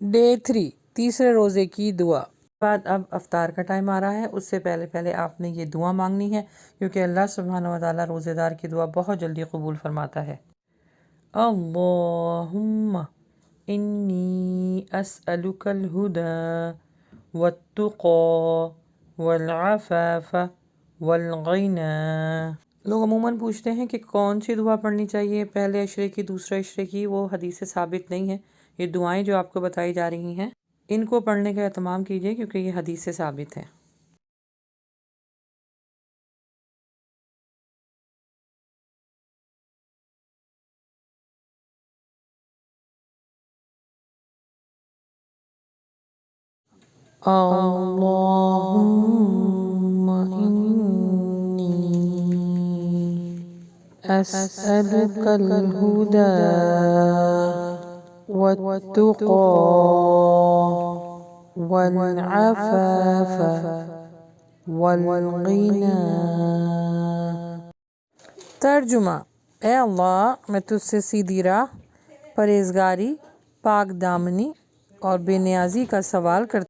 Day 3 تیسرے روزے کی دعا بعد اب افطار کا ٹائم آ رہا ہے. اس سے پہلے آپ نے یہ دعا مانگنی ہے کیونکہ اللہ سبحانہ وتعالیٰ روزے دار کی دعا بہت جلدی قبول فرماتا ہے. اللہم انی اسألک الہدی والتقی والعفاف والغنی. لوگ عموماً پوچھتے ہیں کہ کون سی دعا پڑھنی چاہیے، پہلے عشرے کی، دوسرے عشرے کی. وہ حدیث سے ثابت نہیں ہے. یہ دعائیں جو آپ کو بتائی جا رہی ہیں ان کو پڑھنے کا اہتمام کیجیے کیونکہ یہ حدیث سے ثابت ہے. اللہم انی اسألک الہدی والتقی والعفاف والغنی. ترجمہ: اے اللہ، میں تجھ سے سیدھی راہ، پرہیزگاری، پاک دامنی اور بے نیازی کا سوال کرتا